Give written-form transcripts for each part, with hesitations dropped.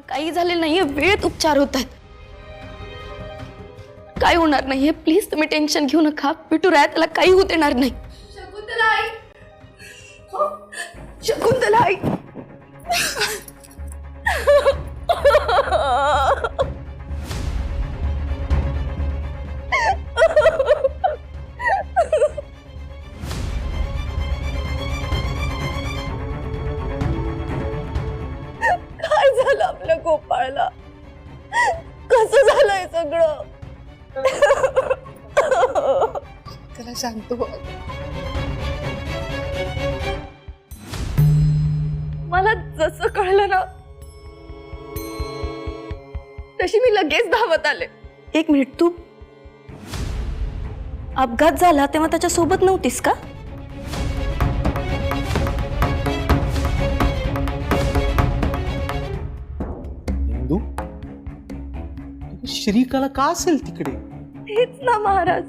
काही झालेलं नाहीये, वेळेत उपचार होत आहेत. काय होणार नाहीये, प्लीज तुम्ही टेन्शन घेऊ नका. बिटू राय त्याला काही होत येणार नाही. शकुंतला आई, शकुंतला आई. काय झालं आपल्या गोपाळला? कसं झालंय सगळं? त्याला शांत हो. मला जसं कळलं ना तशी मी लगेच धावत आले. एक मिनिट, तू अपघात झाला तेव्हा त्याच्या सोबत नव्हतीस का? इंदू, श्रीकला का असेल तिकडे? तेच ना महाराज.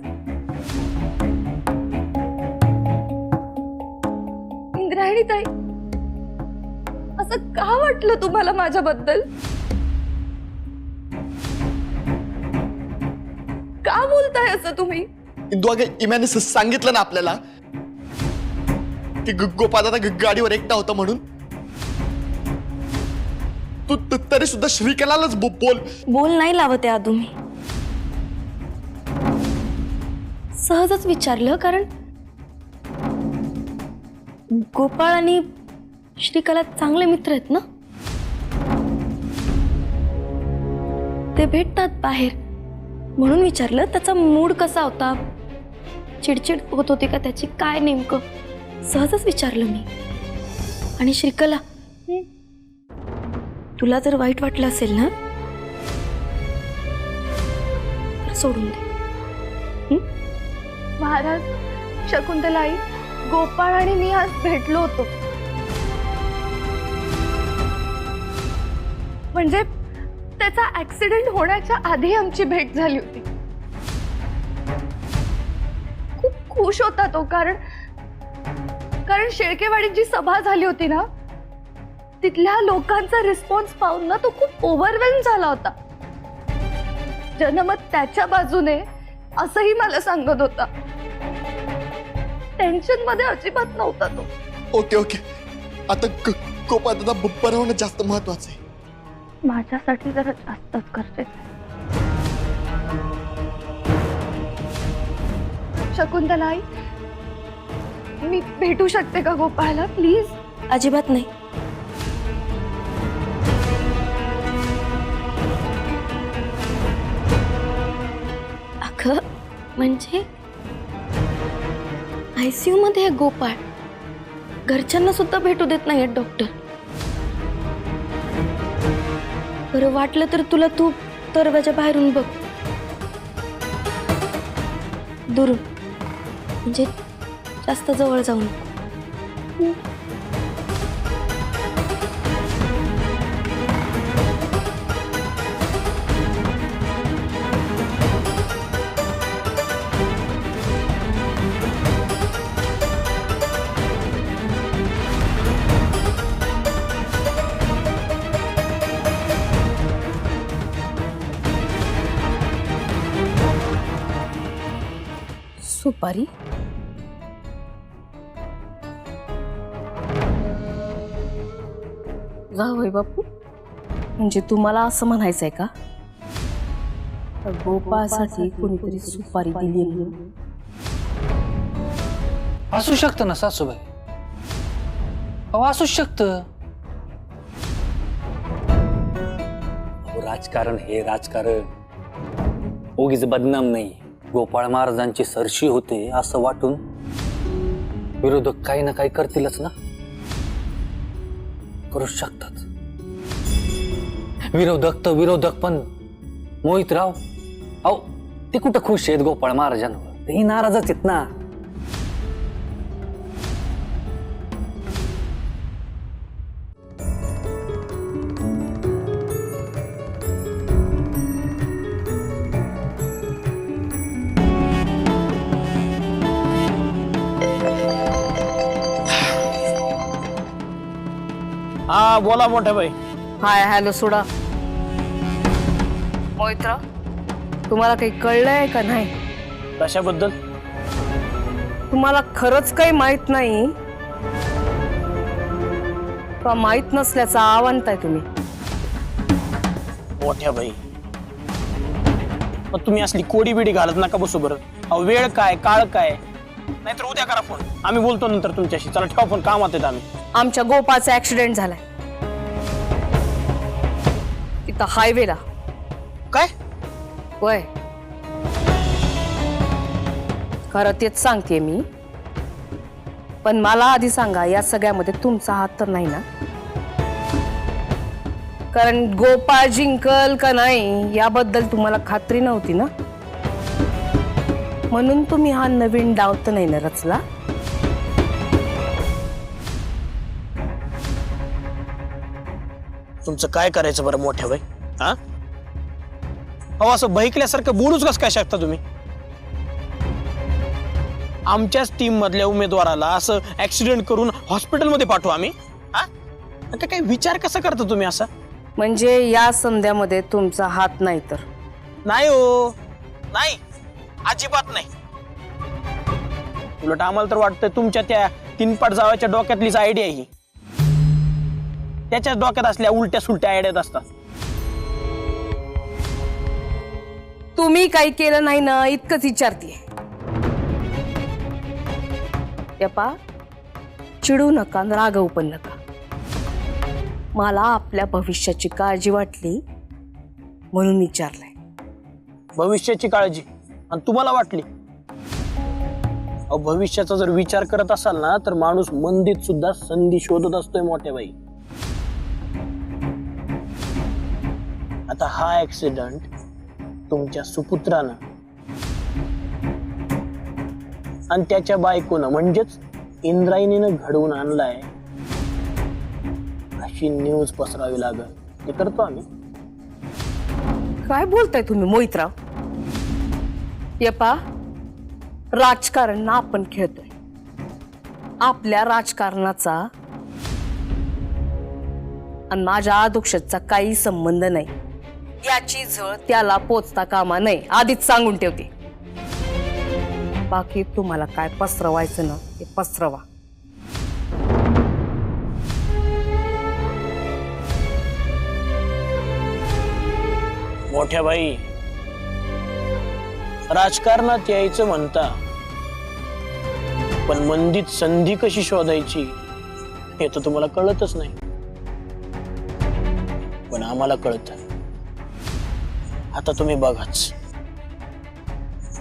इंद्रायणी ताई, असं का वाटलं तुम्हाला माझ्याबद्दल? का बोलताय असं तुम्ही? इंदू, अगं इम्याने सांगितलं ना आपल्याला की गोपादादा गाडीवर एकटा होता म्हणून. तू तरी सुद्धा श्रीकलालाच बोल नाही लावत आहे तुम्ही. सहजच विचारलं, कारण गोपाळ आणि श्रीकला चांगले मित्र आहेत ना. ते भेटतात बाहेर म्हणून विचारलं. त्याचा मूड कसा होता, चिडचिड होत होती का त्याची, काय नेमकं, सहजच विचारलं मी. आणि श्रीकला, तुला जर वाईट वाटलं असेल ना तर सोडून दे. महाराज, शकुंतलाई, गोपाळ आणि मी आज भेटलो होतो. म्हणजे त्याचा ऍक्सिडेंट होण्याच्या आधी आमची भेट झाली होती. खूप खुश होता तो, कारण शेळकेवाडीत जी सभा झाली होती ना, तिथल्या लोकांचा रिस्पॉन्स पाहून ना तो खूप ओव्हरवेल्म झाला होता. जनमत त्याच्या बाजूने असंही मला सांगत होता. टेन्शन मध्ये अजिबात नव्हता तो. ओके ओके, आता गोपादादा बरं होणं जास्त महत्वाचं आहे. माझ्यासाठी जरा जास्तच गरजेचं आहे. शकुंतलाई, मी भेटू शकते का गोपाळला प्लीज? अजिबात नाही. अगं म्हणजे ICU मध्ये आहे गोपाळ. घरच्यांना सुद्धा भेटू देत नाहीयेत डॉक्टर. बरं वाटलं तर तुला तू दरवाजा बाहेरून बघ, दुरून, म्हणजे जास्त जवळ जाऊ नको. सुपारी? जावई बापू, म्हणजे तुम्हाला असं म्हणायचंय का गोपाळसाठी कोणीतरी सुपारी दिली म्हणून? असू शकतं ना सासूबाई, अहो असू शकतं. राजकारण हे राजकारण उगीच बदनाम नाही. गोपाळ महाराजांची सरशी होते असं वाटून विरोधक काही ना काही करतीलच ना, करू शकतात. विरोधक पण मोहितराव, अहो ते कुठं खुश आहेत गोपाळ महाराजांवर? तेही नाराजच आहेत ना. हा बोला मोठा भाई. हाय हॅलो सोडा. मोहित्र, तुम्हाला काही कळलंय का नाही? कशाबद्दल? तुम्हाला खरंच काही माहित नाही का माहित नसल्याचा आवंताय तुम्ही? मोठ्या बाई, मग तुम्ही असली कोडी बिडी घालत नका बसू बरं. अहो वेळ काय काळ काय, नाहीतर उद्या करा फोन, आम्ही बोलतो नंतर तुमच्याशी. चला ठेवा फोन, कामात आहेत आम्ही. आमच्या गोपाचा ऍक्सिडेंट झालाय इथं हायवेला. काय? वय खरं तेच सांगते मी, पण मला आधी सांगा, या सगळ्यामध्ये तुमचा हात तर नाही ना? कारण गोपाळ जिंकल का नाही याबद्दल तुम्हाला खात्री नव्हती ना, म्हणून तुम्ही हा नवीन डाव तर नाही ना रचला? तुमचं काय करायचं बरं मोठ्या बाई? हा, अहो असं बहिकल्यासारखं बोलूच कसं काय शकता तुम्ही? आमच्याच टीम मधल्या उमेदवाराला असं ऍक्सिडेंट करून हॉस्पिटलमध्ये पाठवू आम्ही? हा, आता काय विचार कसा करता तुम्ही असा? म्हणजे या संध्यामध्ये तुमचा हात नाही तर? नाही हो, नाही, अजिबात नाही. उलट आम्हाला तर वाटतं तुमच्या त्या तीनपाट जावाच्या डोक्यातलीच आयडिया ही. त्याच्याच डोक्यात असल्या उलट्या सुलट्या आयडियात असतात. तुम्ही काही केलं नाही ना इतकंच विचारतीये. यपा, चिडू नका, रागवू पण नका. मला आपल्या भविष्याची काळजी वाटली म्हणून विचारलंय. भविष्याची काळजी आणि तुम्हाला वाटली? अहो भविष्याचा जर विचार करत असाल ना तर माणूस मंदीत सुद्धा संधी शोधत असतोय मोठ्या बाई. आता हा ऍक्सिडेंट तुमच्या सुपुत्रानं आणि त्याच्या बायकोनं म्हणजेच इंद्रायणीनं घडवून आणलाय अशी न्यूज पसरावी लागल. ते करतो आम्ही. काय बोलताय तुम्ही मोहितराव? यपा, राजकारण आपण खेळतोय. आपल्या राजकारणाचा आणि माझ्या आदुक्षचा काही संबंध नाही. याची झळ त्याला पोचता कामा नये, आधीच सांगून ठेवते. बाकी तुम्हाला काय पसरवायचं ना ते पसरवा. मोठ्या बाई, राजकारणात यायचं म्हणता, पण मंदीत संधी कशी शोधायची हे तर तुम्हाला कळतच नाही. पण आम्हाला कळतं. आता तुम्ही बघाच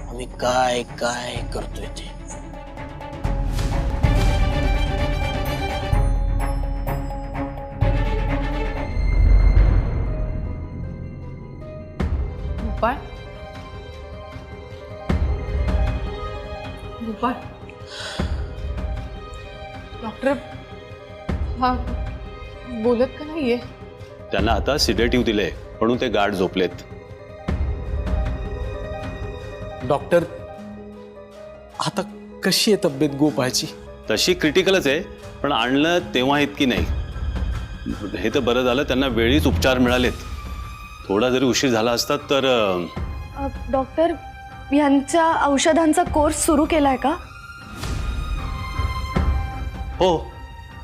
आम्ही काय काय करतोय ते. गोपाळ, गोपाळ, डॉक्टर हा बोलत का नाहीये? त्यांना आता सिडेटिव्ह दिले म्हणून ते गाढ झोपलेत. डॉक्टर, आता कशी आहे तब्येत गोपाळची? तशी क्रिटिकलच आहे, पण आणलं तेव्हा इतकी नाही. हे तर बरं झालं त्यांना वेळीच उपचार मिळालेत. थोडा जरी उशीर झाला असता तर. डॉक्टर, यांच्या औषधांचा कोर्स सुरू केलाय का? हो,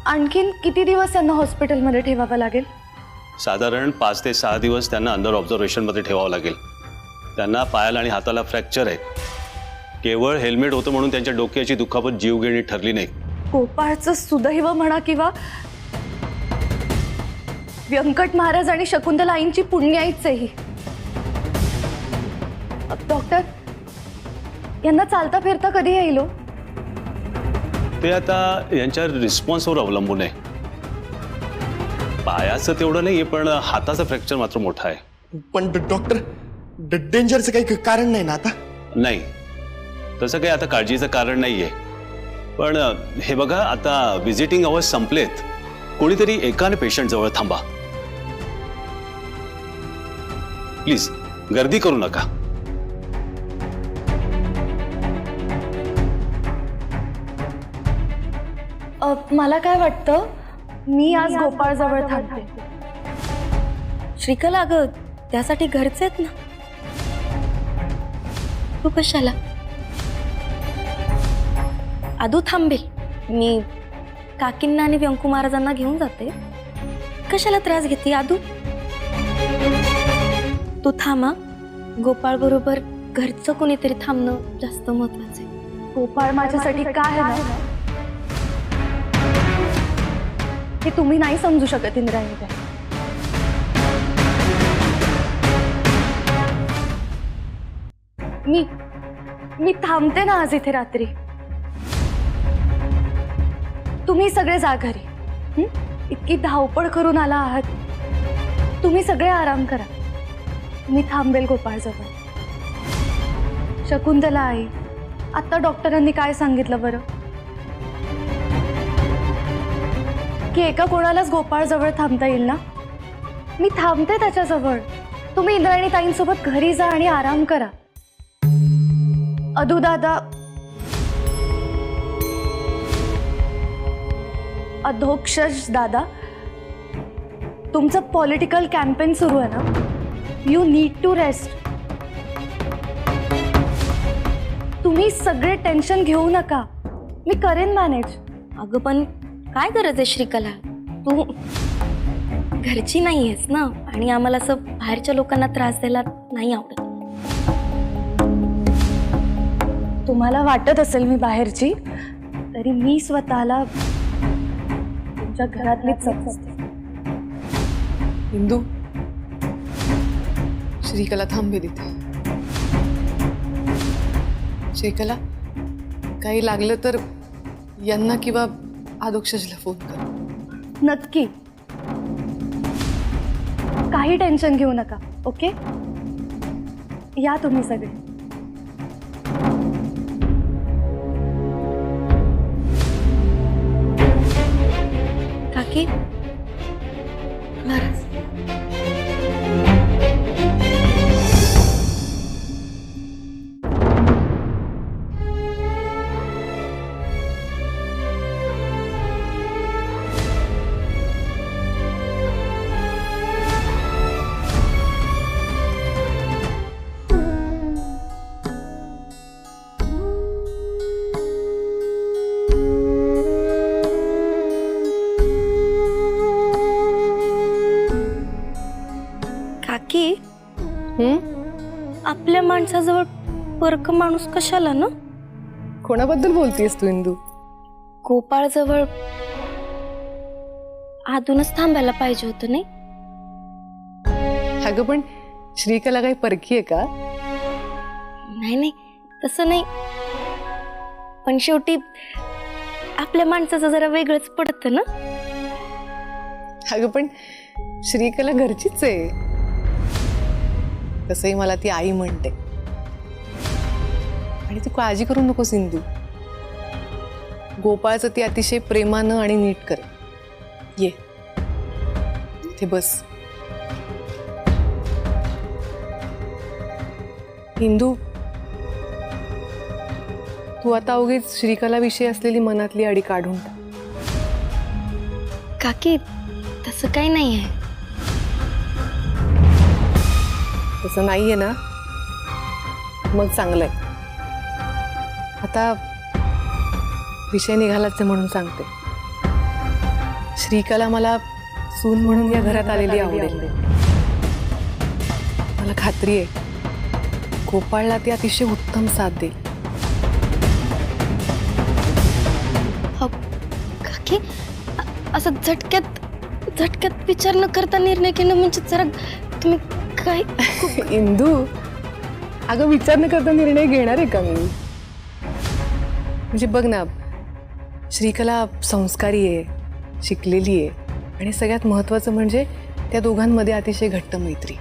आणखीन किती दिवस त्यांना हॉस्पिटलमध्ये ठेवावं लागेल? साधारण 5 ते 6 दिवस त्यांना अंडर ऑब्झर्वेशनमध्ये ठेवावं लागेल. त्यांना पायाला आणि हाताला फ्रॅक्चर आहे. केवळ हेल्मेट होतं म्हणून त्यांच्या डोक्याची दुखापत जीवघेणी ठरली नाही. गोपाळचं सुदैव म्हणा किंवा व्यंकट महाराज आणि शकुंतला आईंची पुण्याईच आहे ही. डॉक्टर, यांना चालता फिरता कधी येईल? ते आता यांच्या रिस्पॉन्सवर अवलंबून आहे. पायाचं तेवढं नाहीये, पण हाताचा फ्रॅक्चर मात्र मोठा आहे. पण डॉक्टर, डेंजरचं काही कारण नाही ना आता? नाही, तसं काही आता काळजीचं कारण नाहीये. पण हे बघा, आता व्हिजिटिंग अवर्स संपलेत. कोणीतरी एकाने पेशंट जवळ थांबा प्लीज. गर्दी करू नका. मला काय वाटतं, मी आज गोपाळ जवळ थांबते. श्रीकला, अगं त्यासाठी घरचे आहेत ना. तू कशाला? आदू थांबेल, मी काकींना आणि व्यंकू महाराजांना घेऊन जाते. कशाला त्रास घेते आदू? तू थांबा. गोपाळ बरोबर घरचं कोणीतरी थांबणं जास्त महत्वाचं आहे. गोपाळ माझ्यासाठी काय आहे ना, हे तुम्ही नाही समजू शकत इंद्रायणी काय. मी थांबते ना आज इथे रात्री. तुम्ही सगळे जा घरी. इतकी धावपळ करून आला आहात, तुम्ही सगळे आराम करा. मी थांबेल गोपाळजवळ. शकुंतला आई, आता डॉक्टरांनी काय सांगितलं बरं? की एका कोणालाच गोपाळजवळ थांबता येईल ना. मी थांबते त्याच्याजवळ. तुम्ही इंद्रायणी ताईंसोबत घरी जा आणि आराम करा. अदू दादा, अधोक्षज दादा, तुमचं पॉलिटिकल कॅम्पेन सुरू आहे ना. You need to rest. तुम्ही सगळे टेन्शन घेऊ नका, मी करेन मॅनेज. अगं पण काय गरज आहे श्रीकला? तू घरची नाही आहेस ना, आणि आम्हाला असं बाहेरच्या लोकांना त्रास द्यायला नाही आवडत. तुम्हाला वाटत असेल मी बाहेरची, तरी मी स्वतःला तुमच्या घरातलीच समजते. इंदू, श्रीकला थांबेल इथे. श्रीकला, काही लागलं तर यांना किंवा आदोक्षजला फोन कर. नक्की, काही टेन्शन घेऊ नका. ओके, या तुम्ही सगळे. काकी, महाराज. काकी, आपल्या माणसाजवळ परक माणूस कशाला ना? कोणाबद्दल बोलतेस तू इंदू? गोपाळजवळ आधूनच थांबायला पाहिजे होतं नाही? अगं पण श्रीकला काही परकी आहे का? नाही नाही, तसं नाही. पण शेवटी आपल्या माणसाचं जरा वेगळंच पडतं ना. अगं पण श्रीकला घरचीच आहे. तसंही मला ती आई म्हणते. आणि तू काळजी करू नकोस इंदू. गोपाळचं ती अतिशय प्रेमानं आणि नीट करे. ये ते बस. इंदू, तू आता उगीच श्रीकलाविषयी असलेली मनातली अडी काढून टाक. काकी, तसं काही नाही आहे. तसं नाहीये ना, मग चांगलंय. आता विषय निघालाच म्हणून सांगते. श्रीकला मला सून म्हणून या घरात आलेली आवडेल. मला खात्री आहे गोपाळला ती अतिशय उत्तम साथ देईल. काकी, असं झटक्यात विचार न करता निर्णय घेणं म्हणजे जरा तुम्ही काय. इंदू, अगं विचार न करता निर्णय घेणार आहे का मी? म्हणजे बघ ना, श्रीकला संस्कारी आहे, शिकलेली आहे, आणि सगळ्यात महत्त्वाचं म्हणजे त्या दोघांमध्ये अतिशय घट्ट मैत्री.